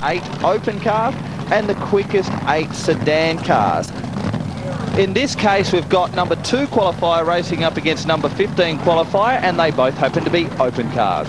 8 open cars and the quickest 8 sedan cars. In this case, we've got number 2 qualifier racing up against number 15 qualifier, and they both happen to be open cars.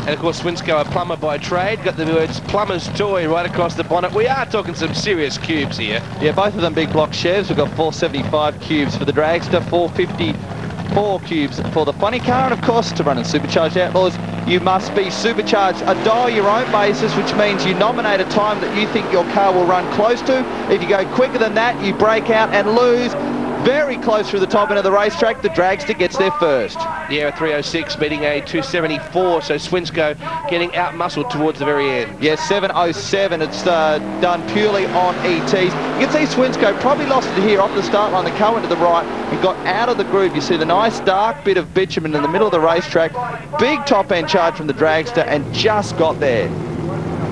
And of course, Swinsko, a plumber by trade, got the words plumber's toy right across the bonnet. We are talking some serious cubes here. Yeah, both of them big block Chevs. We've got 475 cubes for the dragster, 454 cubes for the funny car, and of course, to run in Supercharged Outlaws, you must be supercharged. A dial your own basis, which means you nominate a time that you think your car will run close to. If you go quicker than that, you break out and lose. Very close through the top end of the racetrack, the dragster gets there first. Yeah, a 306 beating a 274, so Swinsko getting out-muscled towards the very end. Yeah, 707, it's done purely on ETs. You can see Swinsko probably lost it here off the start line. The car went to the right and got out of the groove. You see the nice dark bit of bitumen in the middle of the racetrack. Big top-end charge from the dragster and just got there.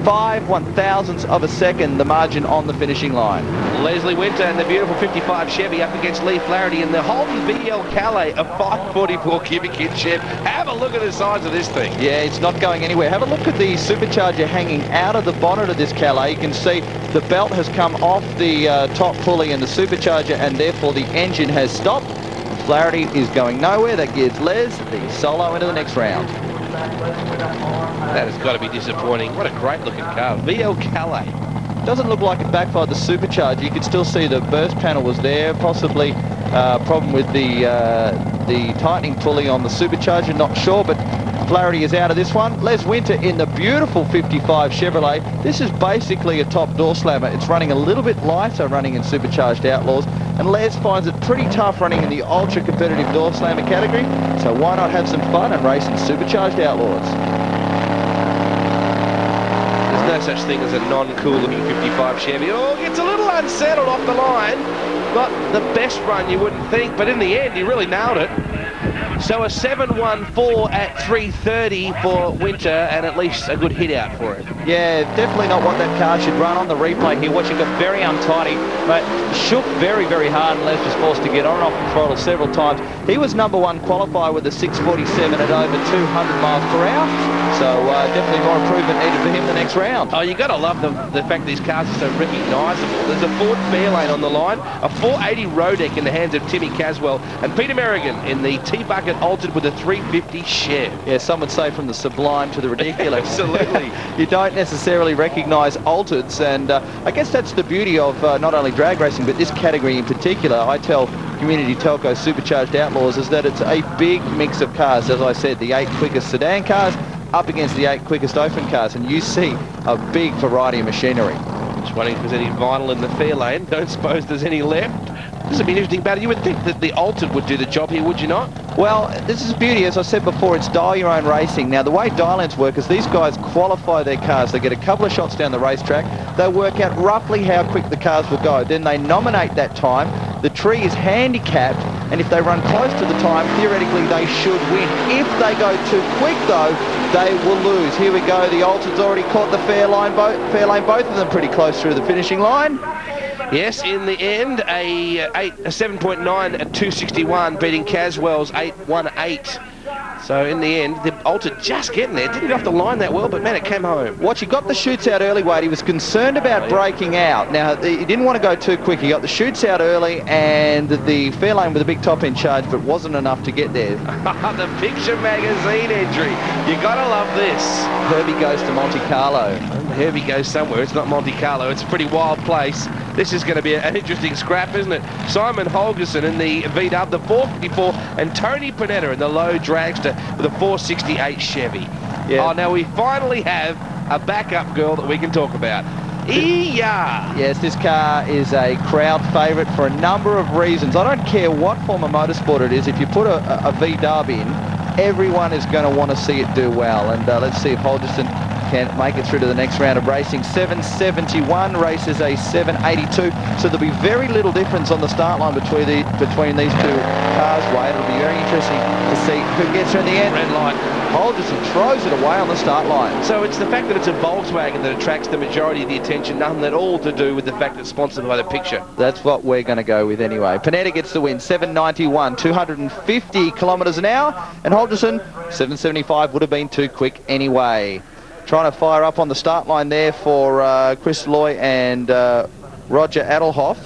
5/1000ths of a second, the margin on the finishing line. Leslie Winter and the beautiful 55 Chevy up against Lee Flaherty in the Holden VL Calais, a 544 cubic inch Chev. Have a look at the size of this thing. Yeah, it's not going anywhere. Have a look at the supercharger hanging out of the bonnet of this Calais. You can see the belt has come off the top pulley in the supercharger, and therefore the engine has stopped. Flaherty is going nowhere. That gives Les the solo into the next round. That has got to be disappointing. What a great looking car. VL Calais. Doesn't look like it backfired the supercharger. You could still see the burst panel was there. Possibly problem with the tightening pulley on the supercharger. Not sure, but Flaherty is out of this one. Les Winter in the beautiful 55 Chevrolet. This is basically a top door slammer. It's running a little bit lighter running in Supercharged Outlaws, and Les finds it pretty tough running in the ultra competitive door slammer category. So why not have some fun and race in Supercharged Outlaws? There's no such thing as a non-cool looking 55 Chevy. Oh, gets a little unsettled off the line. Not the best run you wouldn't think, but in the end he really nailed it. So a 714 at 330 for Winter, and at least a good hit out for it. Yeah, definitely not what that car should run on the replay here. Watching got very untidy, but shook very, very hard, and Les was forced to get on and off the throttle several times. He was number 1 qualifier with a 647 at over 200 miles per hour. So definitely more improvement needed for him the next round. Oh, you got to love the fact these cars are so recognisable. There's a Ford Fairlane on the line, a 480 Rodeck in the hands of Timmy Caswell, and Peter Merrigan in the T-Bucket altered with a 350 Chev. Yeah, some would say from the sublime to the ridiculous. Absolutely. You don't necessarily recognise altereds, and I guess that's the beauty of not only drag racing, but this category in particular. I tell Community Telco Supercharged Outlaws is that it's a big mix of cars. As I said, the 8 quickest sedan cars up against the 8 quickest open cars, and you see a big variety of machinery. Just wondering if there's any vinyl in the Fairlane. Don't suppose there's any left. This would be an interesting battle. You would think that the altered would do the job here, would you not? Well, this is beauty. As I said before, it's dial your own racing. Now, the way dial-ins work is these guys qualify their cars. They get a couple of shots down the racetrack. They work out roughly how quick the cars will go. Then they nominate that time. The tree is handicapped, and if they run close to the time, theoretically they should win. If they go too quick, though, they will lose. Here we go. The altered's already caught the Fairlane, both of them pretty close through the finishing line. Yes, in the end, a 7.9 at 261, beating Caswell's 818. So in the end, the altered just getting there. Didn't get off the line that well, but man, it came home. Watch, he got the shoots out early, Wade. He was concerned about breaking out. Now, he didn't want to go too quick. He got the shoots out early, and the Fairlane with a big top-end charge, but wasn't enough to get there. The Picture Magazine entry. You gotta love this. Herbie goes to Monte Carlo. Herbie goes somewhere. It's not Monte Carlo. It's a pretty wild place. This is going to be an interesting scrap, isn't it? Simon Holgerson in the VW, the 454, and Tony Panetta in the low dragster with a 468 Chevy. Yeah. Oh, now we finally have a backup girl that we can talk about. Yes, this car is a crowd favourite for a number of reasons. I don't care what form of motorsport it is. If you put a VW in, everyone is going to want to see it do well. And let's see if Holgerson can make it through to the next round of racing. 771 races a 782, so there'll be very little difference on the start line between these two cars. Wade, it'll be very interesting to see who gets her in the end. Red light. Holgerson throws it away on the start line. So it's the fact that it's a Volkswagen that attracts the majority of the attention, nothing at all to do with the fact that it's sponsored by the Picture. That's what we're going to go with anyway. Panetta gets the win, 791, 250 kilometres an hour, and Holgerson, 775, would have been too quick anyway. trying to fire up on the start line there for Chris Loy and Roger Adelhoff.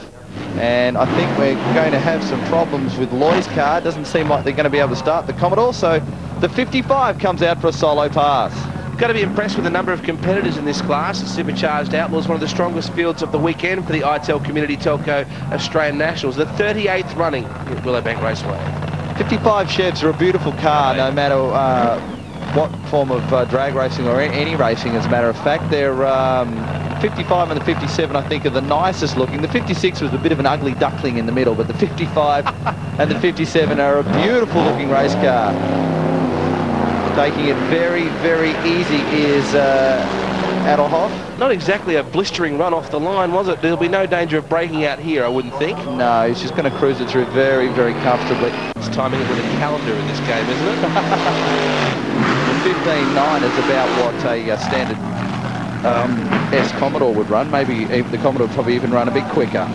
And I think we're going to have some problems with Loy's car. It doesn't seem like they're going to be able to start the Commodore, so the 55 comes out for a solo pass. Got to be impressed with the number of competitors in this class. Supercharged Outlaws, one of the strongest fields of the weekend for the ITEL Community Telco Australian Nationals, the 38th running at Willowbank Raceway. 55 Chevs are a beautiful car, no matter what form of drag racing or any racing, as a matter of fact. They're 55 and the 57, I think, are the nicest looking. The 56 was a bit of an ugly duckling in the middle, but the 55 and the 57 are a beautiful looking race car. Taking it very, very easy is Adelhoff. Not exactly a blistering run off the line, was it? There'll be no danger of breaking out here, I wouldn't think. No, he's just going to cruise it through very, very comfortably. It's timing it with a calendar in this game, isn't it? The 15.9 is about what a standard S Commodore would run. Maybe the Commodore would probably even run a bit quicker.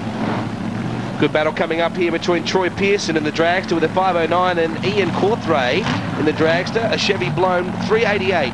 Good battle coming up here between Troy Pearson in the dragster with a 509 and Ian Corthray in the dragster, a Chevy Blown 388.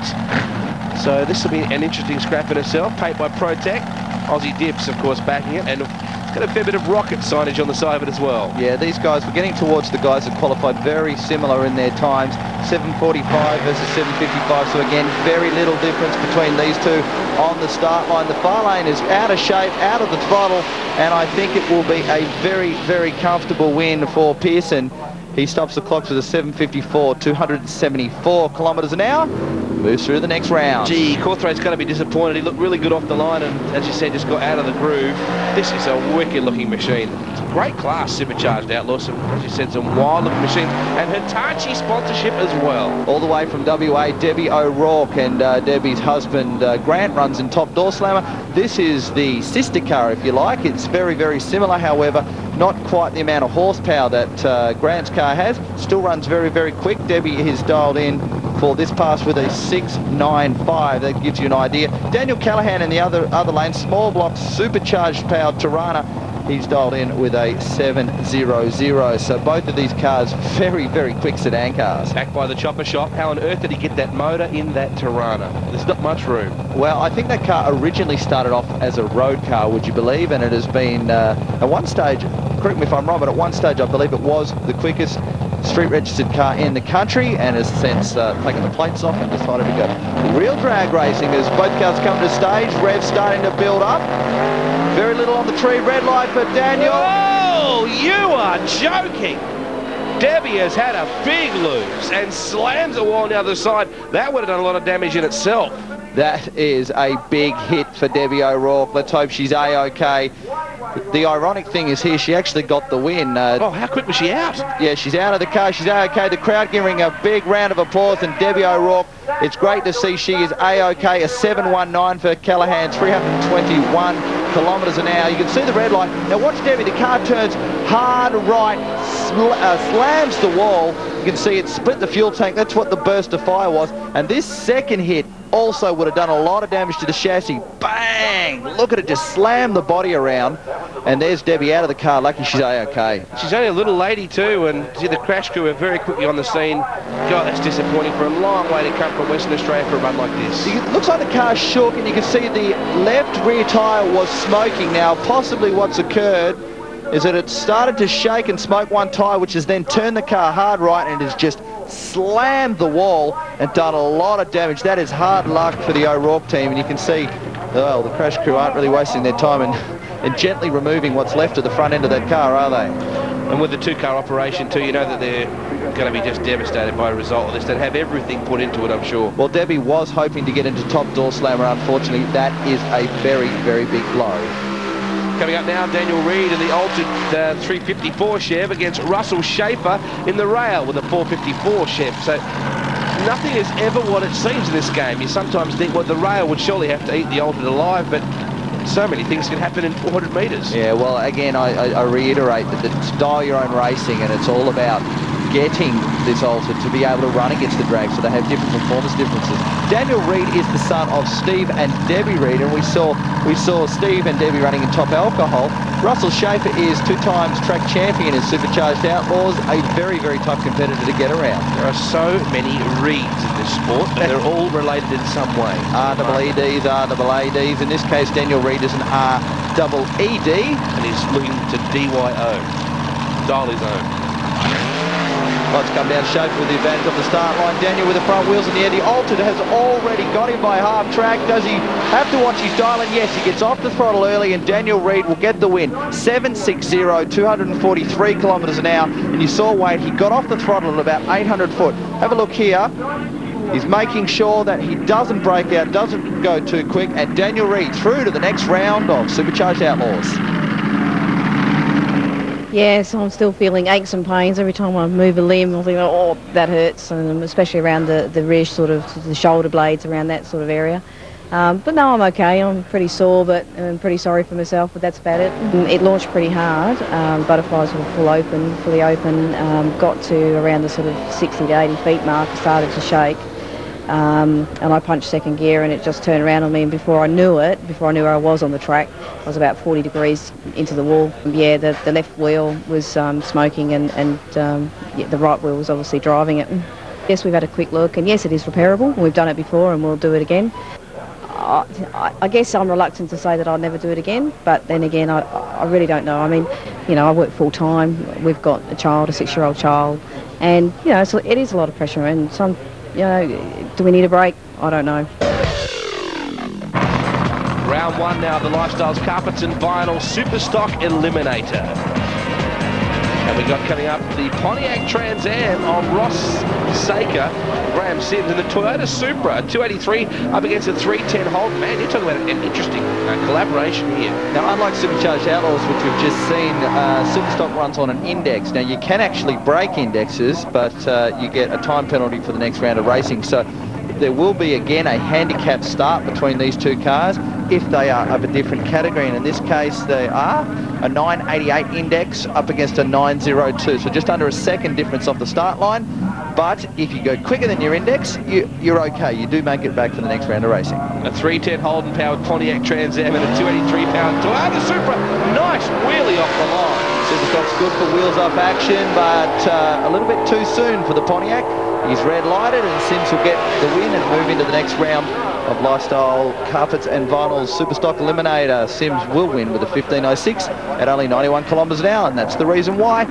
So this will be an interesting scrap in itself, paid by ProTech. Aussie Dips, of course, backing it, and it's got a fair bit of rocket signage on the side of it as well. Yeah, these guys, we're getting towards the guys that qualified very similar in their times. 7:45 versus 7:55, so again, very little difference between these two on the start line. The far lane is out of shape, out of the throttle, and I think it will be a very, very comfortable win for Pearson. He stops the clocks with a 7:54, 274 kilometres an hour. Moves through the next round. Gee, Corthray's going to be disappointed. He looked really good off the line and, as you said, just got out of the groove. This is a wicked-looking machine. It's a great class, Supercharged Outlaws. As you said, some wild-looking machines. And Hitachi sponsorship as well. All the way from WA, Debbie O'Rourke and Debbie's husband, Grant, runs in Top Door Slammer. This is the sister car, if you like. It's very, very similar, however, not quite the amount of horsepower that Grant's car has. Still runs very, very quick. Debbie is dialed in for this pass with a 6.95. That gives you an idea. Daniel Callahan in the other lane, small block, supercharged powered Tirana. He's dialed in with a 7.00. So both of these cars very, very quick sedan cars. Back by the chopper shop. How on earth did he get that motor in that Tirana? There's not much room. Well, I think that car originally started off as a road car, would you believe? And it has been, at one stage, correct me if I'm wrong, but at one stage I believe it was the quickest street registered car in the country, and has since taken the plates off and decided to go real drag racing as both cars come to stage. Rev's starting to build up. Very little on the tree. Red light for Daniel. Oh, you are joking. Debbie has had a big lose and slams the wall on the other side. That would have done a lot of damage in itself. That is a big hit for Debbie O'Rourke. Let's hope she's A-OK. The ironic thing is here, she actually got the win. Oh, how quick was she out? Yeah, she's out of the car. She's A-OK. The crowd giving a big round of applause, and Debbie O'Rourke, it's great to see she is A-OK. A 7.19 for Callahan, 321 kilometres an hour. You can see the red light. Now watch Debbie. The car turns hard right, slams the wall. You can see it split the fuel tank. That's what the burst of fire was. And this second hit also would have done a lot of damage to the chassis. Bang! Look at it just slam the body around. And there's Debbie out of the car. Lucky she's A-OK. She's only a little lady too, and see the crash crew are very quickly on the scene. God, that's disappointing for a long way to come from Western Australia for a run like this. It looks like the car's shook, and you can see the left rear tyre was smoking. Now, possibly what's occurred is that it started to shake and smoke one tyre, which has then turned the car hard right, and it has just slammed the wall and done a lot of damage. That is hard luck for the O'Rourke team, and you can see, well, the crash crew aren't really wasting their time and gently removing what's left of the front end of that car, are they? And with the two-car operation too, you know that they're going to be just devastated by a result of this. They'd have everything put into it, I'm sure. Well, Debbie was hoping to get into Top Door Slammer. Unfortunately, that is a very, very big blow. Coming up now, Daniel Reid in the altered 354 Chev against Russell Schaefer in the rail with a 454 Chev. So nothing is ever what it seems in this game. You sometimes think, well, the rail would surely have to eat the altered alive, but so many things can happen in 400 metres. Yeah, well, again, I reiterate that it's dial your own racing, and it's all about getting this altered to be able to run against the drag, so they have different performance differences. Daniel Reid is the son of Steve and Debbie Reid, and we saw Steve and Debbie running in Top Alcohol. Russell Schaefer is 2 times track champion in Supercharged Outlaws, a very, very tough competitor to get around. There are so many Reids in this sport, and they're all related in some way. REEDs, RAADs. In this case, Daniel Reid is an REED. And he's looking to DYO, dial his own. Let's come down Schaefer with the advantage of the start line. Daniel with the front wheels in the end. The altered has already got him by half track. Does he have to watch his dial? And yes, he gets off the throttle early, and Daniel Reid will get the win. 7.60, 243 kilometres an hour. And you saw Wade, he got off the throttle at about 800 foot. Have a look here. He's making sure that he doesn't break out, doesn't go too quick. And Daniel Reid through to the next round of Supercharged Outlaws. Yes, I'm still feeling aches and pains every time I move a limb. I think, oh, that hurts, and especially around the rear, sort of the shoulder blades, around that sort of area. But no, I'm okay. I'm pretty sore, but I'm pretty sorry for myself, but that's about it. It launched pretty hard. Butterflies were fully open. Got to around the sort of 60 to 80 feet mark, started to shake. And I punched second gear, and it just turned around on me, and before I knew where I was on the track, I was about 40 degrees into the wall. Yeah, the left wheel was smoking, and yeah, the right wheel was obviously driving it. Yes, we've had a quick look, and yes, it is repairable. We've done it before, and we'll do it again. I guess I'm reluctant to say that I'll never do it again, but then again, I really don't know. I mean, you know, I work full time. We've got a child, a 6-year-old child, and you know, so it is a lot of pressure, and some. You know, do we need a break? I don't know. Round 1 now, the Lifestyles Carpets and Vinyl Superstock Eliminator. And we got coming up the Pontiac Trans Am of Ross Saker, Graham Sims, and the Toyota Supra 283 up against a 310 Holt. Man, you're talking about an interesting collaboration here. Now, unlike Supercharged Outlaws, which we've just seen, Superstock runs on an index. Now, you can actually break indexes, but you get a time penalty for the next round of racing. So there will be, again, a handicap start between these two cars if they are of a different category. And in this case, they are a 988 index up against a 902. So just under a second difference off the start line. But if you go quicker than your index, you're okay. You do make it back for the next round of racing. A 310 Holden powered Pontiac Trans Am and a 283 pound Toyota Supra. Nice wheelie off the line. Superstock's good for wheels up action, but a little bit too soon for the Pontiac. He's red lighted, and Sims will get the win and move into the next round of Lifestyle Carpets and Vinyls Superstock Eliminator. Sims will win with a 15.06 at only 91 kilometres an hour, and that's the reason why.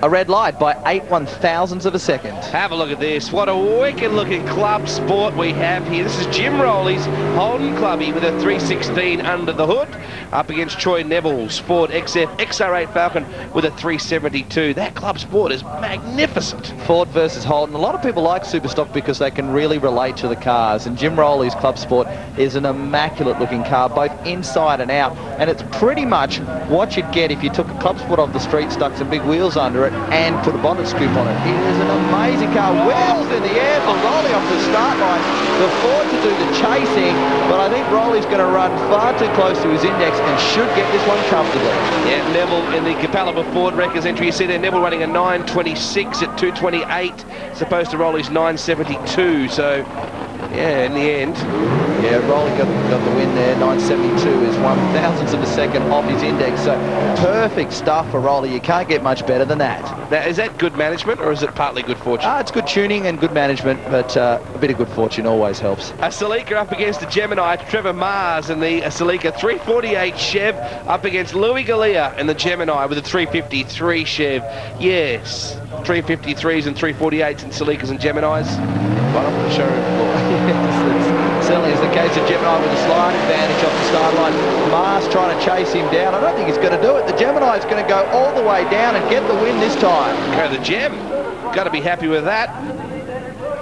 A red light by 8/1000ths of a second. Have a look at this. What a wicked looking club sport we have here. This is Jim Rowley's Holden Clubby with a 316 under the hood up against Troy Neville's Ford XF XR8 Falcon with a 372. That club sport is magnificent. Ford versus Holden. A lot of people like Superstock because they can really relate to the cars, and Jim Rowley's Club Sport is an immaculate looking car, both inside and out, and it's pretty much what you'd get if you took a Club Sport off the street, stuck some big wheels under it, and put a bonnet scoop on it. It is an amazing car. Wheels in the air for Rowley off the start line. The Ford to do the chasing, but I think Rowley's going to run far too close to his index and should get this one comfortably. Yeah, Neville in the Capalaba Ford Wreckers entry. You see there, Neville running a 926 at 228, as opposed to Rowley's 972. So, yeah, in the end. Yeah, Rowley got the win there. 972 is 1/1000th of a second off his index. So perfect stuff for Rowley. You can't get much better than that. Now, is that good management, or is it partly good fortune? It's good tuning and good management, but a bit of good fortune always helps. A Celica up against the Gemini, Trevor Mars in the Celica 348 Chev up against Louis Galea in the Gemini with a 353 Chev. Yes, 353s and 348s in Celicas and Geminis. Right off the showroom floor. Yes, certainly is the case of Gemini with a slight advantage off the start line. Mars trying to chase him down. I don't think he's going to do it. The Gemini is going to go all the way down and get the win this time. Go the Gem. Got to be happy with that.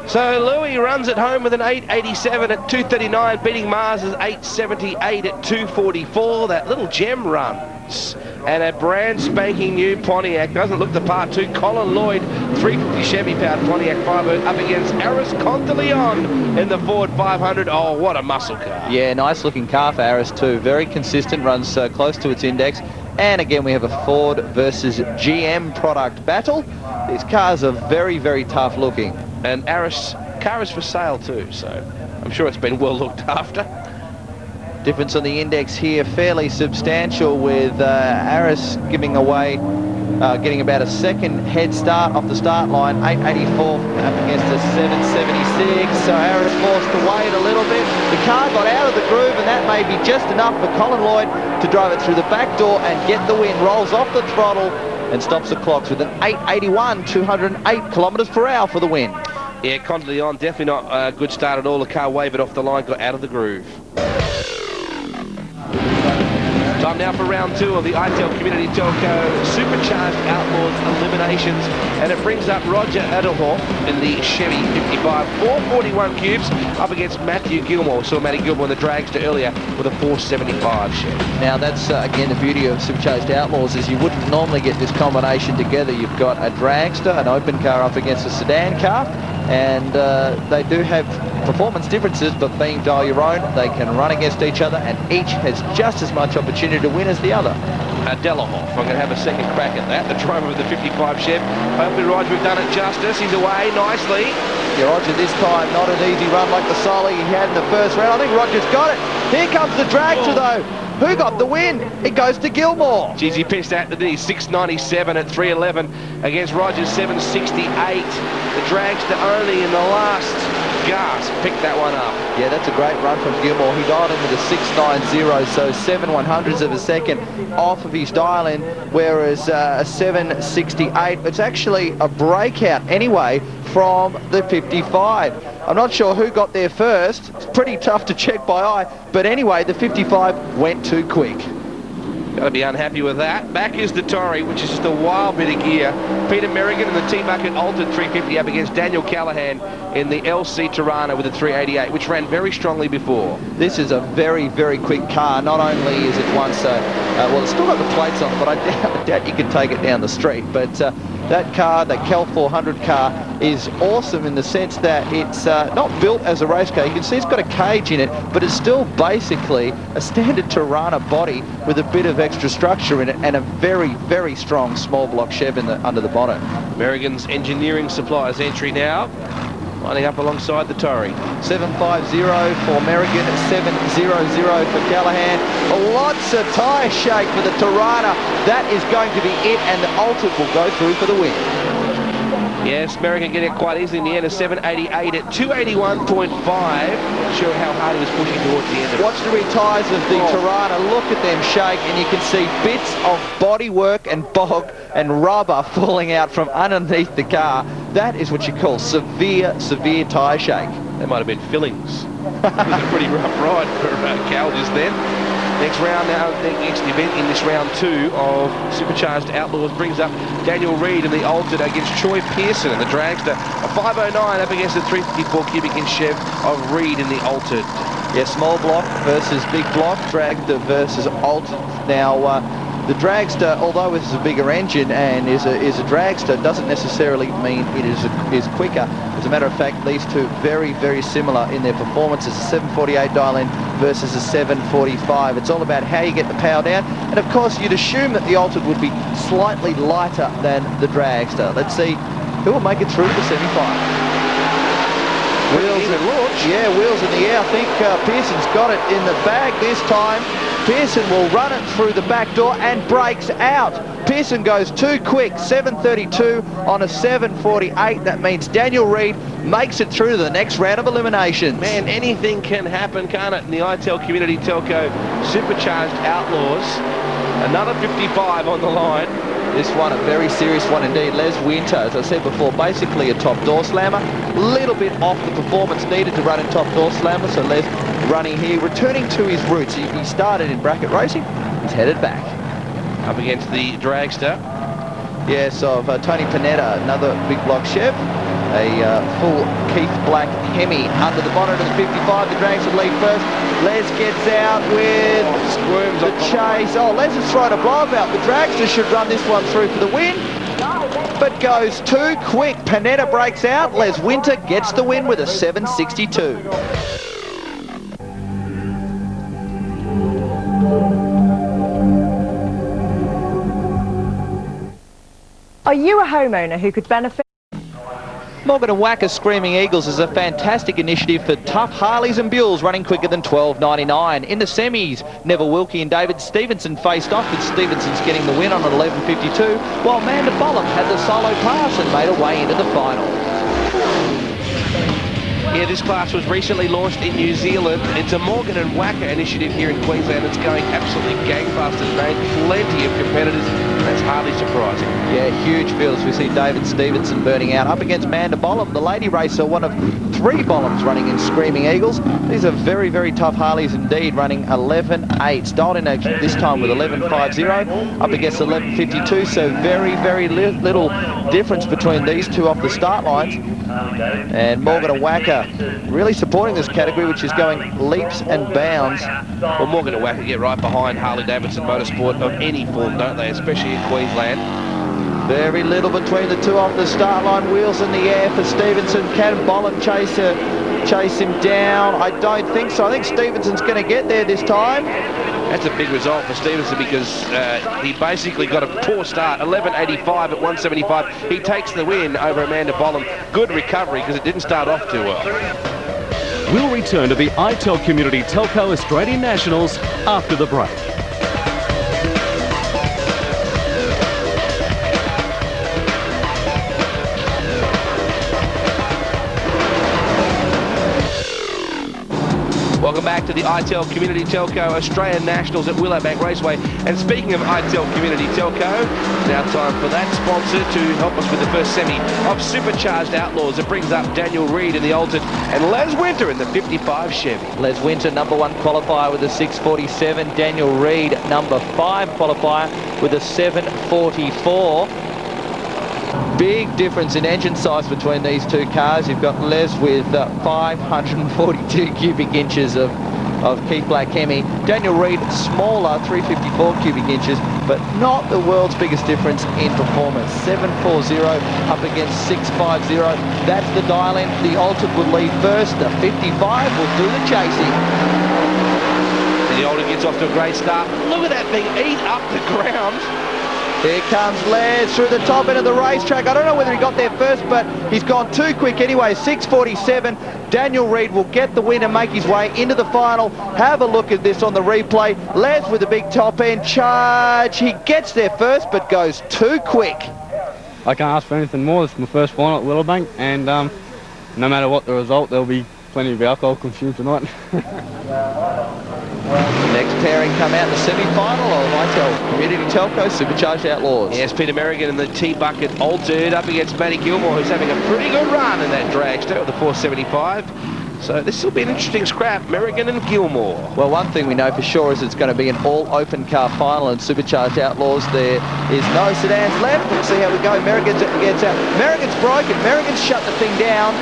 So Louis runs at home with an 887 at 239, beating Mars's 878 at 244. That little Gem runs. And a brand spanking new Pontiac doesn't look the part too. Colin Lloyd, 350 Chevy powered Pontiac Firebird up against Aris Conteleon in the Ford 500. Oh, what a muscle car. Yeah, nice looking car for Aris too. Very consistent, runs close to its index. And again, we have a Ford versus GM product battle. These cars are very, very tough looking. And Aris car is for sale too, so I'm sure it's been well looked after. Difference on the index here fairly substantial, with Aris giving away, getting about a second head start off the start line, 884 up against a 776. So Aris forced to wait a little bit. The car got out of the groove, and that may be just enough for Colin Lloyd to drive it through the back door and get the win. Rolls off the throttle and stops the clocks with an 881, 208 kilometres per hour for the win. Yeah, Conte Leon, definitely not a good start at all. The car wavered off the line, got out of the groove. Time now for round 2 of the ITEL Community Telco Supercharged Outlaws eliminations, and it brings up Roger Edelhoff in the Chevy 55, 441 cubes, up against Matthew Gilmore. We saw Matty Gilmore in the dragster earlier with a 475 Chevy. Now that's again the beauty of Supercharged Outlaws, is you wouldn't normally get this combination together. You've got a dragster, an open car up against a sedan car, and they do have performance differences, but being dial your own, they can run against each other, and each has just as much opportunity to win as the other. Delahoff, I'm going to have a second crack at that, the driver of the 55 Chev. Hopefully Roger, we've done it justice. He's away nicely. Yeah, Roger this time, not an easy run like the solo he had in the first round. I think Roger's got it. Here comes the dragster though. Who got the win? It goes to Gilmore. Geez, he pissed out the D, 697 at 311 against Roger's 768. The dragster only in the last gasp picked that one up. Yeah, that's a great run from Gilmore. He dialed in with a 690, so 7/100ths of a second off of his dial-in, whereas a 768, it's actually a breakout anyway from the 55. I'm not sure who got there first. It's pretty tough to check by eye, but anyway, the 55 went too quick. Got to be unhappy with that. Back is the Torrey, which is just a wild bit of gear. Peter Merrigan in the T-Bucket altered 350 up against Daniel Callahan in the LC Tirana with a 388, which ran very strongly before. This is a very, very quick car. Not only is it one so, well, it's still got the plates on it, but I doubt you can take it down the street. But that car, that Cal 400 car, is awesome in the sense that it's not built as a race car. You can see it's got a cage in it, but it's still basically a standard Tirana body with a bit of extra structure in it and a very, very strong small block Chev in under the bonnet. Merrigan's Engineering Supplies entry now, lining up alongside the Torrey. 750 for Merrigan, 700 for Callahan. Lots of tyre shake for the Tirana. That is going to be it, and the Altered will go through for the win. Yes, Merrigan getting it quite easily in the end, a 788 at 281.5. Not sure how hard he was pushing towards the end of it. Watch the rear tyres of the Tirana. Look at them shake, and you can see bits of bodywork and bog and rubber falling out from underneath the car. That is what you call severe, severe tyre shake. That might have been fillings. It was a pretty rough ride for Cal just then. Next round now, the next event in this round 2 of Supercharged Outlaws brings up Daniel Reed in the Altered against Troy Pearson in the dragster. A 509 up against the 354 cubic inch Chev of Reed in the Altered. Yeah, small block versus big block, dragster versus Altered. Now, the dragster, although this is a bigger engine and is a dragster, doesn't necessarily mean it is quicker. As a matter of fact, these two very, very similar in their performances. A 748 dial-in versus a 745. It's all about how you get the power down. And of course, you'd assume that the Altered would be slightly lighter than the dragster. Let's see who will make it through to the semi-final. Wheels in launch. Yeah, wheels in the air. I think Pearson's got it in the bag this time. Pearson will run it through the back door and breaks out. Pearson goes too quick, 732 on a 748. That means Daniel Reed makes it through to the next round of eliminations. Man, anything can happen, can't it, in the ITEL Community Telco Supercharged Outlaws. Another 55 on the line. This one, a very serious one indeed. Les Winter, as I said before, basically a top door slammer. Little bit off the performance needed to run in top door slammer, so Les running here, returning to his roots. He started in bracket racing, he's headed back. Up against the dragster. Yes, of Tony Panetta, another big block Chev. A full Keith Black Hemi under the bonnet of the 55. The dragster lead first. Les gets out with squirms the chase. Oh, Les has thrown a blowout. The dragster should run this one through for the win, but goes too quick. Panetta breaks out. Les Winter gets the win with a 762. Are you a homeowner who could benefit? Morgan and Wacker Screaming Eagles is a fantastic initiative for tough Harleys and Buells running quicker than 12.99. In the semis, Neville Wilkie and David Stevenson faced off, with Stevenson's getting the win on an 11.52, while Amanda Bollum had the solo pass and made her way into the final. Yeah, this class was recently launched in New Zealand. It's a Morgan and Wacker initiative here in Queensland. It's going absolutely gangbusters, mate. Plenty of competitors. That's hardly surprising. Yeah, huge fields. We see David Stevenson burning out up against Amanda Bollum, the lady racer, one of 3 Bollums running in Screaming Eagles. These are very, very tough Harleys indeed, running 11.8. Dialed in this time with 11.50 up against 11.52, so very, very little difference between these two off the start lines. And Morgan and Wacker really supporting this category, which is going leaps and bounds. Well, Morgan and Wacker get right behind Harley-Davidson Motorsport of any form, don't they, especially in Queensland. Very little between the two off the start line. Wheels in the air for Stevenson. Can Bollum chase him down? I don't think so. I think Stevenson's going to get there this time. That's a big result for Stevenson, because he basically got a poor start. 11.85 at 175. He takes the win over Amanda Bollum. Good recovery, because it didn't start off too well. We'll return to the ITEL Community Telco Australian Nationals after the break. Welcome back to the ITEL Community Telco Australian Nationals at Willowbank Raceway. And speaking of ITEL Community Telco, it's now time for that sponsor to help us with the first semi of Supercharged Outlaws. It brings up Daniel Reid in the Altered and Les Winter in the 55 Chevy. Les Winter, number 1 qualifier with a 6.47. Daniel Reid, number 5 qualifier with a 7.44. Big difference in engine size between these two cars. You've got Les with 542 cubic inches of Keith Black Hemi. Daniel Reid, smaller, 354 cubic inches, but not the world's biggest difference in performance. 740 up against 650. That's the dial-in. The Altered will lead first. The 55 will do the chasing. And the Altered gets off to a great start. Look at that thing eat up the ground. Here comes Les through the top end of the racetrack. I don't know whether he got there first, but he's gone too quick anyway. 6.47. Daniel Reid will get the win and make his way into the final. Have a look at this on the replay. Les with a big top end charge. He gets there first, but goes too quick. I can't ask for anything more. This is my first final at Willowbank, and no matter what the result, there'll be plenty of alcohol consumed tonight. Next pairing come out in the semi-final of ITEL Community Telco Supercharged Outlaws. Yes, Peter Merrigan in the T-Bucket Altered up against Matty Gilmore, who's having a pretty good run in that dragster with the 475. So this will be an interesting scrap, Merrigan and Gilmore. Well, one thing we know for sure is it's going to be an all-open car final in Supercharged Outlaws. There is no sedans left. We'll see how we go. Merrigan gets out. Merrigan's broken. Merrigan's shut the thing down.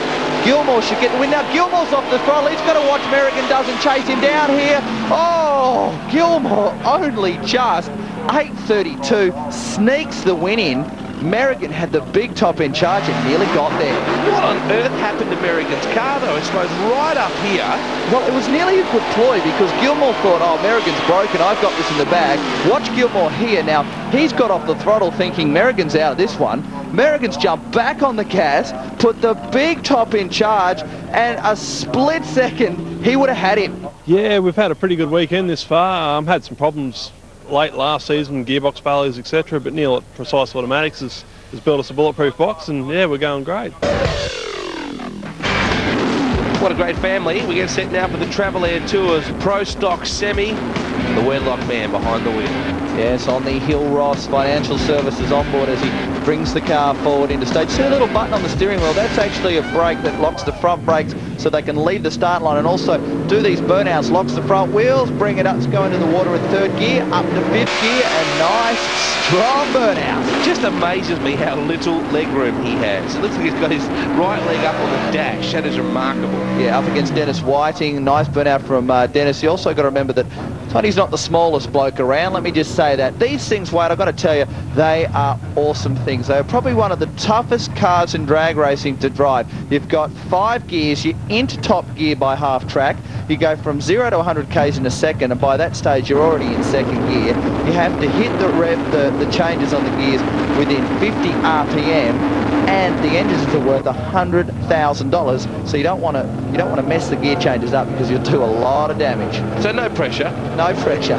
Gilmore should get the win. Now Gilmore's off the throttle. He's got to watch Merrigan doesn't chase him down here. Oh, Gilmore only just 8.32 sneaks the win in. Merrigan had the big top end charge and nearly got there. What on earth happened to Merrigan's car, though? I suppose right up here. Well, it was nearly a good ploy, because Gilmore thought, oh, Merrigan's broken, I've got this in the bag. Watch Gilmore here. Now, he's got off the throttle thinking Merrigan's out of this one. Merrigan's jumped back on the gas, put the big top in charge, and a split second, he would have had him. Yeah, we've had a pretty good weekend this far. Had some problems late last season, gearbox failures, etc. But Neil at Precise Automatics has built us a bulletproof box, and yeah, we're going great. What a great family. We get set now for the Travel Air Tours Pro Stock Semi. The Wedlock man behind the wheel. Yes, on the Hill Ross Financial Services on board as he brings the car forward into stage. See a little button on the steering wheel? That's actually a brake that locks the front brakes so they can leave the start line and also do these burnouts. Locks the front wheels, bring it up, it's going to the water in 3rd gear, up to 5th gear, and nice, strong burnout. It just amazes me how little leg room he has. It looks like he's got his right leg up on the dash. That is remarkable. Yeah, up against Dennis Whiting. Nice burnout from Dennis. You also got to remember that Tony's not the smallest bloke around. Let me just say that. These things, Wade, I've got to tell you, they are awesome things. They are probably one of the toughest cars in drag racing to drive. You've got 5 gears. You're into top gear by half track. you go from 0 to 100 k's in a second, and by that stage you're already in second gear. You have to hit the changes on the gears within 50 RPM, and the engines are worth $100,000. So you don't want to mess the gear changes up, because you'll do a lot of damage. So no pressure. No pressure.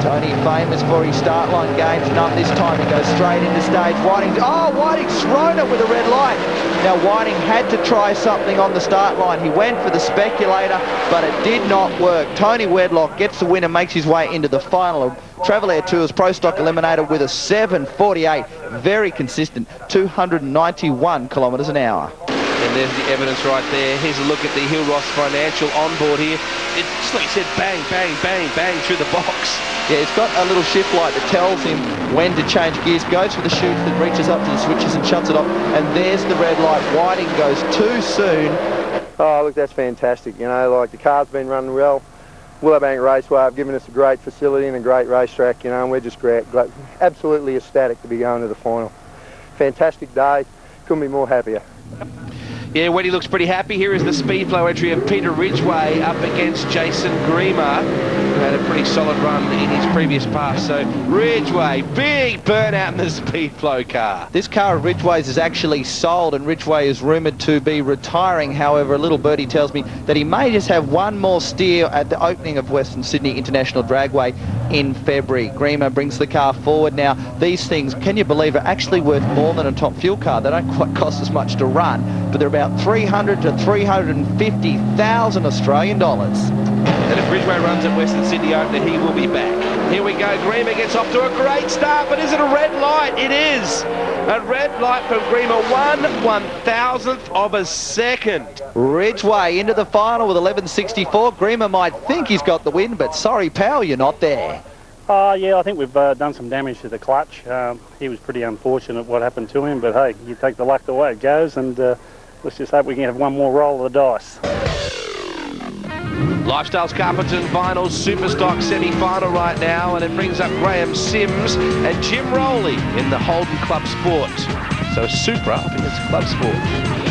Tony, famous for his start line games, none this time. He goes straight into stage. Whiting's thrown it with a red light. Now Whiting had to try something on the start line. He went for the speculator, but it did not work. Tony Wedlock gets the win and makes his way into the final of Travel Air Tours Pro Stock Eliminator with a 7:48. Very consistent, 291 kilometres an hour. And there's the evidence right there. Here's a look at the Hill Ross Financial onboard here. It just like you said, bang, bang, bang, bang through the box. Yeah, it's got a little shift light that tells him when to change gears, goes for the chute that reaches up to the switches and shuts it off, and there's the red light. Whiting goes too soon. Oh, look, that's fantastic. You know, like, the car's been running well. Willowbank Raceway have given us a great facility and a great racetrack, you know, and we're just absolutely ecstatic to be going to the final. Fantastic day. Couldn't be more happier. Yeah, Weddy looks pretty happy. Here is the speed flow entry of Peter Ridgway up against Jason Grima, who had a pretty solid run in his previous pass. So Ridgway, big burnout in the speed flow car. This car of Ridgway's is actually sold, and Ridgway is rumoured to be retiring. However, a little birdie tells me that he may just have one more steer at the opening of Western Sydney International Dragway in February. Grima brings the car forward. Now, these things, can you believe, are actually worth more than a top fuel car. They don't quite cost as much to run, but they're about 300 to 350,000 Australian dollars. And if Ridgway runs at Western Sydney Open, he will be back. Here we go. Grima gets off to a great start, but is it a red light? It is. A red light from Grima, 1/1000th of a second. Ridgway into the final with 11.64. Grima might think he's got the win, but sorry, pal, you're not there. Yeah, I think we've done some damage to the clutch. He was pretty unfortunate what happened to him, but hey, you take the luck the way it goes, and let's just hope we can have one more roll of the dice. Lifestyles Carpenton Vinyls Superstock semi-final right now, and it brings up Graham Sims and Jim Rowley in the Holden Club Sport. So Supra up against Club Sport.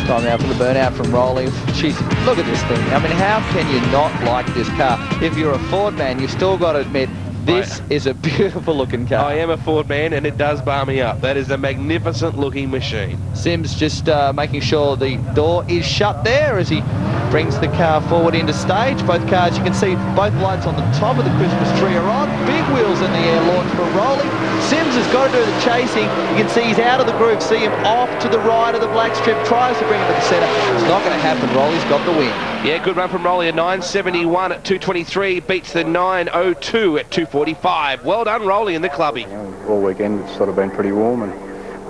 Time now for the burnout from Rowley. Jeez, look at this thing. I mean, how can you not like this car? If you're a Ford man, you've still got to admit, this is a beautiful looking car. I am a Ford man, and it does bar me up. That is a magnificent looking machine. Sims just making sure the door is shut there as he brings the car forward into stage. Both cars, you can see both lights on the top of the Christmas tree are on. Big wheels in the air launch for Rowley. Sims has got to do the chasing. You can see he's out of the groove. See him off to the right of the black strip. Tries to bring him to the centre. It's not going to happen. Rowley's got the win. Yeah, good run from Rowley. A 9.71 at 2.23. Beats the 9.02 at 2.45. Well done, Rowley, in the clubby. All weekend it's sort of been pretty warm, and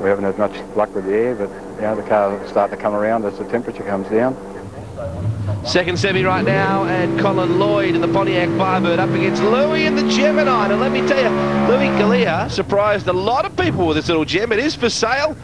we haven't had much luck with the air, but you know, the car will start to come around as the temperature comes down. Second semi right now, and Colin Lloyd in the Pontiac Firebird up against Louis in the Gemini. And let me tell you, Louis Galea surprised a lot of people with this little gem. It is for sale.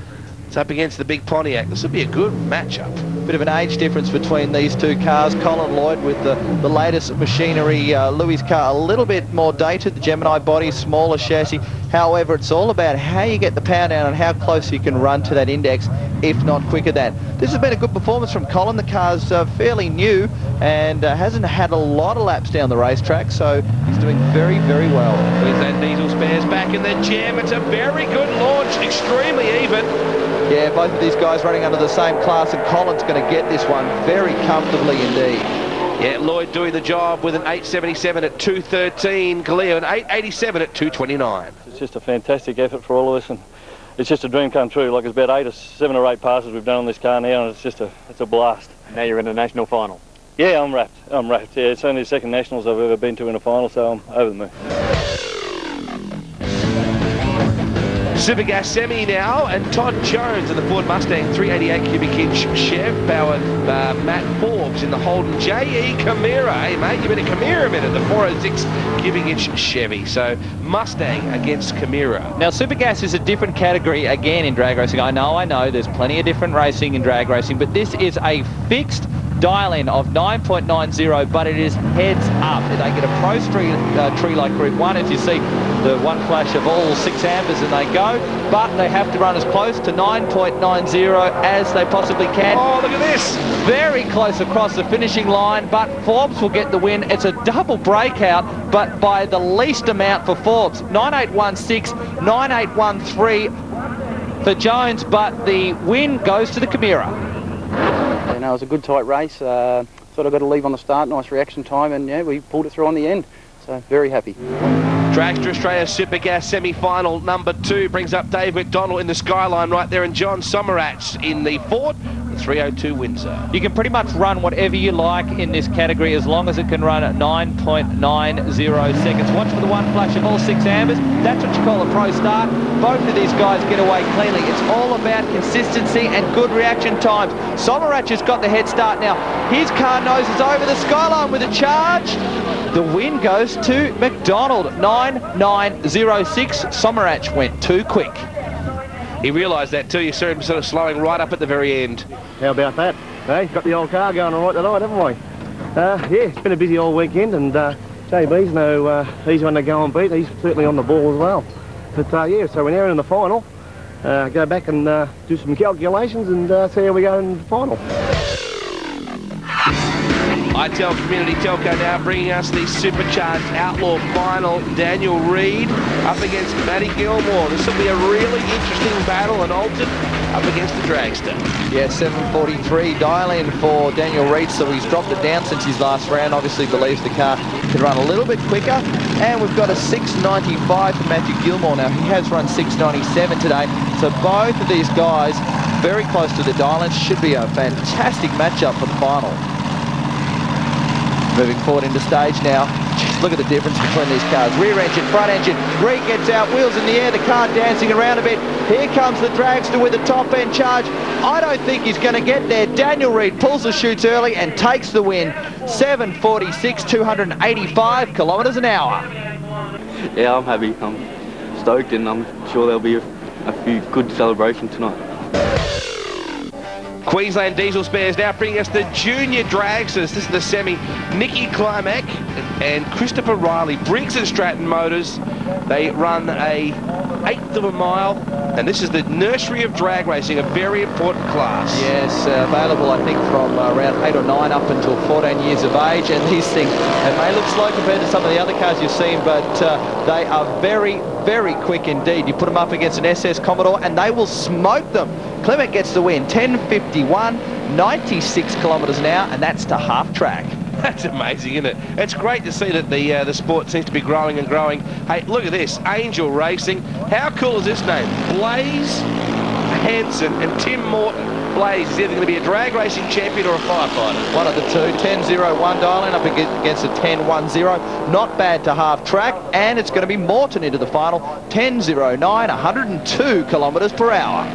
It's up against the big Pontiac. This will be a good matchup. Bit of an age difference between these two cars. Colin Lloyd with the latest machinery. Louis' car a little bit more dated. The Gemini body, smaller chassis. However, it's all about how you get the power down and how close you can run to that index, if not quicker than. This has been a good performance from Colin. The car's fairly new and hasn't had a lot of laps down the racetrack, so he's doing very, very well. With that diesel spares back in the Gem, it's a very good launch, extremely even. Yeah, both of these guys running under the same class, and Colin's going to get this one very comfortably indeed. Yeah, Lloyd doing the job with an 8.77 at 2.13. Galea an 8.87 at 2.29. It's just a fantastic effort for all of us, and it's just a dream come true. Like, it's about 7 or 8 passes we've done on this car now, and it's a blast. Now you're in a national final. Yeah, I'm wrapped. Yeah, it's only the second nationals I've ever been to in a final, so I'm over the moon. Supergas semi now, and Todd Jones in the Ford Mustang 388 cubic inch Chev powered Matt Forbes in the Holden JE Chimera. Hey mate, you've been a Chimera minute, the 406 cubic inch Chevy. So Mustang against Chimera. Now Supergas is a different category again in drag racing. I know, there's plenty of different racing in drag racing, but this is a fixed dial-in of 9.90, but it is heads up. They get a Pro tree like Group 1, as you see. the one flash of all 6 ambers and they go, but they have to run as close to 9.90 as they possibly can. Oh, look at this! Very close across the finishing line, but Forbes will get the win. It's a double breakout, but by the least amount for Forbes. 9.816, 9.813 for Jones, but the win goes to the Chimera. You know, it was a good tight race. Thought I got to leave on the start, nice reaction time, and yeah, we pulled it through on the end. So very happy. Dragster Australia Supergas semi-final number 2 brings up Dave McDonald in the skyline right there, and John Sommerach in the Ford. 302 Windsor. You can pretty much run whatever you like in this category as long as it can run at 9.90 seconds. Watch for the one flash of all 6 ambers. That's what you call a pro start. Both of these guys get away cleanly. It's all about consistency and good reaction times. Sommerach has got the head start now. His car noses over the skyline with a charge. The win goes to McDonald. 9.906. Sommerach went too quick. He realised that too. You saw him sort of slowing right up at the very end. How about that? Hey, got the old car going all right tonight, haven't we? Yeah, it's been a busy all weekend, and JB's no easy one to go and beat. He's certainly on the ball as well. But yeah, so we're now in the final. Go back and do some calculations and see how we go in the final. ITEL Community Telco now bringing us the Supercharged Outlaw final. Daniel Reid up against Matty Gilmore. This will be a really interesting battle, and Alton up against the Dragster. Yeah, 7.43 dial-in for Daniel Reid, so he's dropped it down since his last round. Obviously believes the car can run a little bit quicker. And we've got a 6.95 for Matthew Gilmore now. He has run 6.97 today. So both of these guys very close to the dial-in. Should be a fantastic matchup for the final. Moving forward into stage now. Just look at the difference between these cars. Rear engine, front engine. Reid gets out, wheels in the air, the car dancing around a bit. Here comes the Dragster with a top end charge. I don't think he's going to get there. Daniel Reid pulls the chutes early and takes the win. 7.46, 285 kilometres an hour. Yeah, I'm happy. I'm stoked, and I'm sure there'll be a few good celebrations tonight. Queensland Diesel Spares now bringing us the junior dragsters. This is the semi. Nicky Climac and Christopher Riley. Briggs and Stratton Motors. They run a 1/8 of a mile, and this is the nursery of drag racing, a very important class. Yes, available I think from around 8 or 9 up until 14 years of age, and these things, it may look slow compared to some of the other cars you've seen, but they are very, very quick indeed. You put them up against an SS Commodore and they will smoke them. Clement gets the win, 10.51, 96 kilometres an hour, and that's to half track. That's amazing, isn't it? It's great to see that the sport seems to be growing and growing. Hey, look at this, Angel Racing. How cool is this name? Blaze Hanson and Tim Morton. Blaze is either going to be a drag racing champion or a firefighter. One of the two. 10.01 dial-in up against a 10.10. Not bad to half track, and it's going to be Morton into the final. 10.09, 102 kilometres per hour.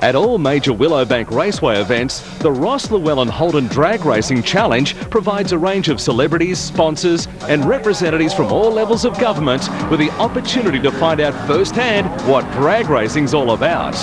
At all major Willowbank Raceway events, the Ross Llewellyn Holden Drag Racing Challenge provides a range of celebrities, sponsors and representatives from all levels of government with the opportunity to find out firsthand what drag racing's all about.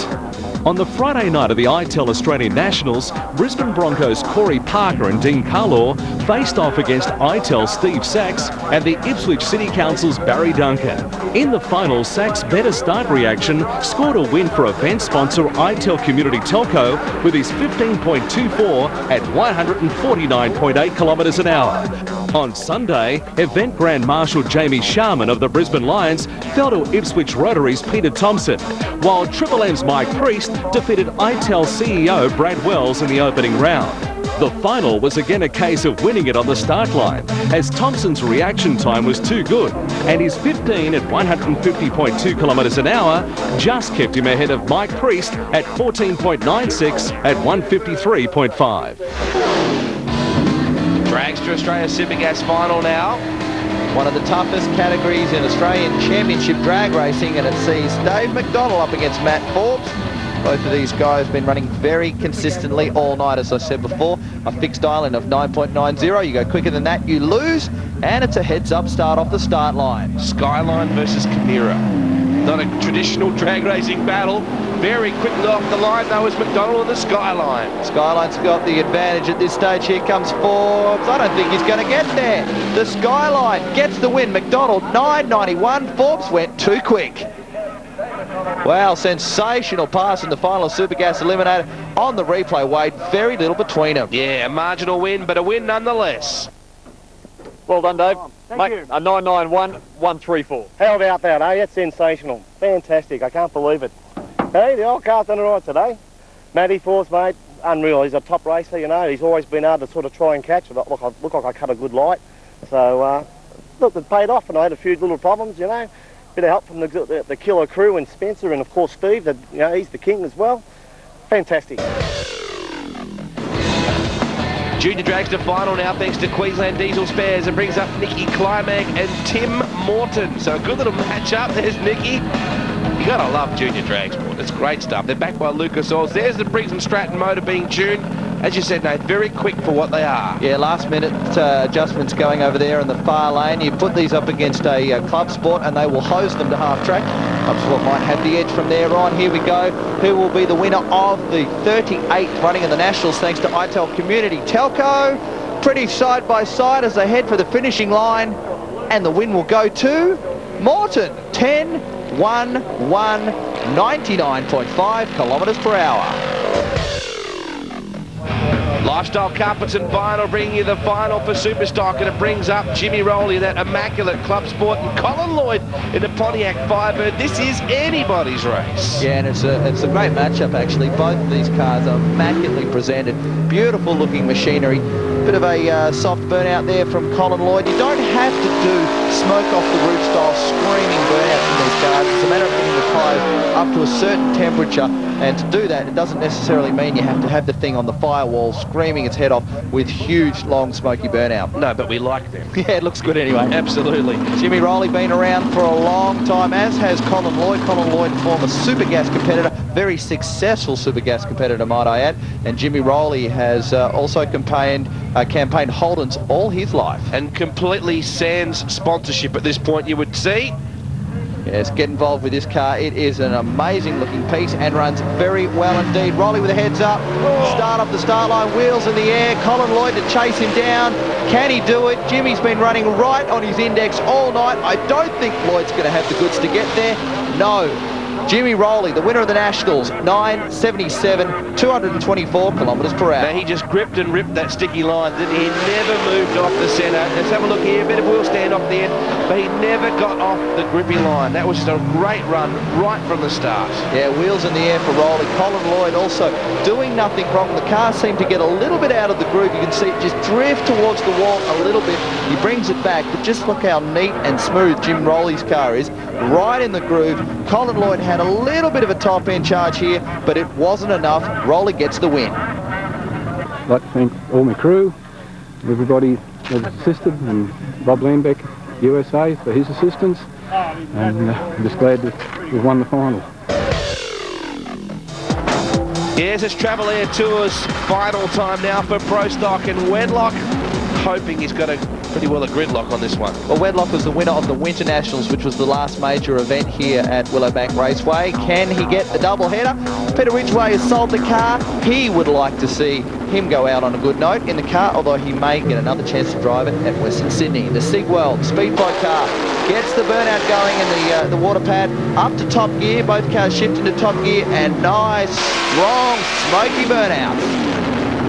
On the Friday night of the ITEL Australian Nationals, Brisbane Broncos Corey Parker and Dean Carlaw faced off against ITEL's Steve Sachs and the Ipswich City Council's Barry Duncan. In the final, Sachs' better start reaction scored a win for event sponsor ITEL Community Telco with his 15.24 at 149.8 kilometres an hour. On Sunday, event Grand Marshal Jamie Sharman of the Brisbane Lions fell to Ipswich Rotary's Peter Thompson, while Triple M's Mike Priest defeated ITEL CEO Brad Wells in the opening round. The final was again a case of winning it on the start line, as Thompson's reaction time was too good, and his 15 at 150.2 kilometres an hour just kept him ahead of Mike Priest at 14.96 at 153.5. Dragster Australia Supergas final now. One of the toughest categories in Australian Championship drag racing, and it sees Dave McDonald up against Matt Forbes. Both of these guys have been running very consistently all night, as I said before. A fixed dial-in of 9.90. You go quicker than that, you lose, and it's a heads-up start off the start line. Skyline versus Chimera. Not a traditional drag racing battle, Very quickly off the line, though, is McDonald and the Skyline. Skyline's got the advantage at this stage. Here comes Forbes. I don't think he's going to get there. The Skyline gets the win. McDonald, 9.91. Forbes went too quick. Wow, sensational pass in the final Supergas Eliminator. On the replay, Wade, very little between them. Yeah, a marginal win, but a win nonetheless. Well done, Dave. Thank you. A 991.134. How about that, eh? That's sensational. Fantastic. I can't believe it. Hey, the old car's done all right today. Matty Force, mate, unreal. He's a top racer, you know. He's always been able to sort of try and catch it. Look like I cut a good light. So, look, it paid off, and I had a few little problems, you know. Bit of help from the killer crew and Spencer, and of course Steve. That, you know, he's the king as well. Fantastic. Junior Dragster final now thanks to Queensland Diesel Spares. It brings up Nicky Climac and Tim Morton. So a good little match up. There's Nicky. You gotta love Junior Drag Sport. It's great stuff. They're backed by Lucas Oils. There's the Briggs and Stratton motor being tuned. As you said, Nate, very quick for what they are. Yeah, last minute adjustments going over there in the far lane. You put these up against a club sport and they will hose them to half track. Club Sport might have the edge from there on. Here we go. Who will be the winner of the 38th running of the Nationals thanks to ITEL Community Telco. Pretty side by side as they head for the finishing line. And the win will go to Morton. 10.11, 99.5 kilometres per hour. Lifestyle Carpets and Vinyl bringing you the final for Superstock, and it brings up Jimmy Rowley, that immaculate Club Sport, and Colin Lloyd in the Pontiac Firebird. This is anybody's race. Yeah, and it's a great matchup actually. Both of these cars are immaculately presented. Beautiful looking machinery. Bit of a soft burnout there from Colin Lloyd. You don't have to do smoke off the roof style screaming burnout from these cars. It's a matter of getting the tyres up to a certain temperature, and to do that it doesn't necessarily mean you have to have the thing on the firewall screaming its head off with huge long smoky burnout. No, but we like them. Yeah, it looks good anyway. Absolutely. Jimmy Rowley been around for a long time, as has Colin Lloyd. Colin Lloyd, former Supergas competitor, very successful Supergas competitor, might I add. And Jimmy Rowley has also campaigned Holden's all his life. And completely sans sponsorship at this point, you would see. Yes, get involved with this car. It is an amazing looking piece and runs very well indeed. Rowley with a heads up. Start off the start line, wheels in the air. Colin Lloyd to chase him down. Can he do it? Jimmy's been running right on his index all night. I don't think Lloyd's going to have the goods to get there. No. Jimmy Rowley, the winner of the Nationals, 9.77, 224 kilometres per hour. Now he just gripped and ripped that sticky line, didn't he? He never moved off the centre. Let's have a look here, a bit of wheel stand off the end, but he never got off the grippy line. That was just a great run right from the start. Yeah, wheels in the air for Rowley. Colin Lloyd also doing nothing wrong. The car seemed to get a little bit out of the groove. You can see it just drift towards the wall a little bit. He brings it back, but just look how neat and smooth Jim Rowley's car is. Right in the groove. Colin Lloyd had a little bit of a top end charge here, but it wasn't enough. Rowley gets the win. I'd like to thank all my crew, everybody that assisted, and Bob Lambeck, USA, for his assistance, and I'm just glad that we've won the final. Here's his Travel Air Tours final time now for Pro Stock, and Wedlock hoping he's got a pretty well a gridlock on this one. Well, Wedlock was the winner of the Winter Nationals, which was the last major event here at Willowbank Raceway. Can he get the double header? Peter Ridgway has sold the car. He would like to see him go out on a good note in the car, although he may get another chance to drive it at Western Sydney. The Sigwell Speedboat car gets the burnout going in the water pad, up to top gear. Both cars shift into top gear, and nice, strong, smoky burnout.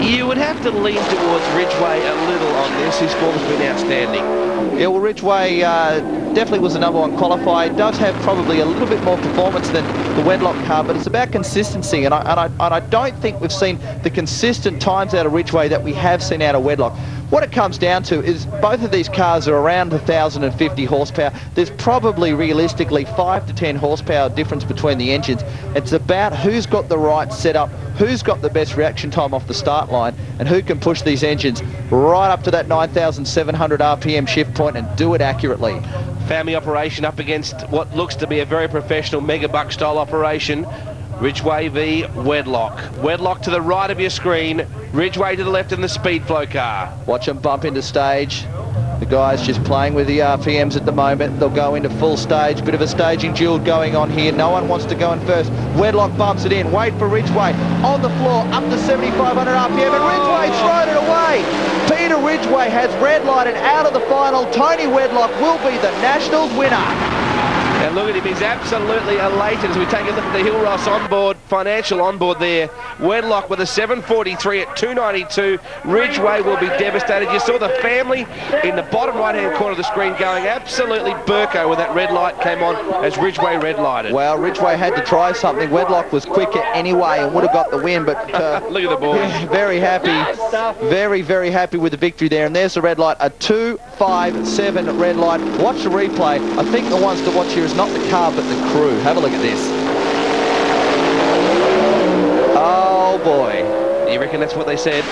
You would have to lean towards Ridgway a little on this. His form has been outstanding. Yeah, well, Ridgway definitely was the number one qualifier. Does have probably a little bit more performance than the Wedlock car, but it's about consistency, and I don't think we've seen the consistent times out of Ridgway that we have seen out of Wedlock. What it comes down to is both of these cars are around 1,050 horsepower. There's probably realistically 5 to 10 horsepower difference between the engines. It's about who's got the right setup, who's got the best reaction time off the start line, and who can push these engines right up to that 9,700 RPM shift point and do it accurately. Family operation up against what looks to be a very professional megabuck style operation. Ridgway v Wedlock. Wedlock to the right of your screen, Ridgway to the left in the Speedflow car. Watch them bump into stage. The guys just playing with the RPMs at the moment. They'll go into full stage. Bit of a staging duel going on here. No one wants to go in first. Wedlock bumps it in. Wait for Ridgway. On the floor, up to 7,500 RPM, and Ridgway's thrown it away. Peter Ridgway has red lighted out of the final. Tony Wedlock will be the Nationals winner. And look at him, he's absolutely elated as we take a look at the Hill Ross onboard, financial onboard there. Wedlock with a 743 at 292. Ridgway will be devastated. You saw the family in the bottom right-hand corner of the screen going absolutely burko when that red light came on as Ridgway red lighted. Well, Ridgway had to try something. Wedlock was quicker anyway and would have got the win, but look at the boys. Yeah, very happy. Very, very happy with the victory there. And there's the red light, a 2.57 red light. Watch the replay. I think the ones to watch here is not the car but the crew. Have a look at this. Oh boy. You reckon that's what they said?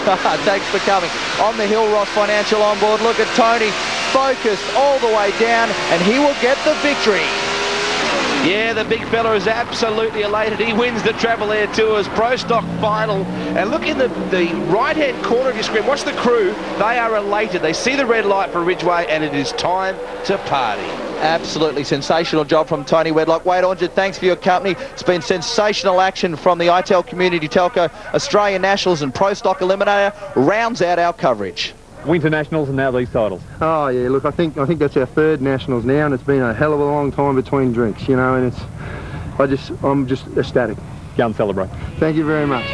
Thanks for coming. On the Hill Ross financial onboard, look at Tony, focused all the way down, and he will get the victory. Yeah, the big fella is absolutely elated. He wins the Travel Air Tours Pro Stock final. And look in the right-hand corner of your screen. Watch the crew. They are elated. They see the red light for Ridgway, and it is time to party. Absolutely sensational job from Tony Wedlock. Wade Orchard, thanks for your company. It's been sensational action from the ITEL Community Telco. Australian Nationals and Pro Stock Eliminator rounds out our coverage. Winter Nationals and now these titles. Oh yeah, look, I think that's our third Nationals now, and it's been a hell of a long time between drinks, you know, and I'm just ecstatic. Go and celebrate. Thank you very much.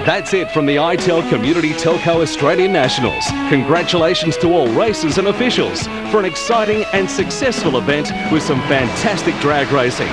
That's it from the ITEL Community Telco Australian Nationals. Congratulations to all racers and officials for an exciting and successful event with some fantastic drag racing.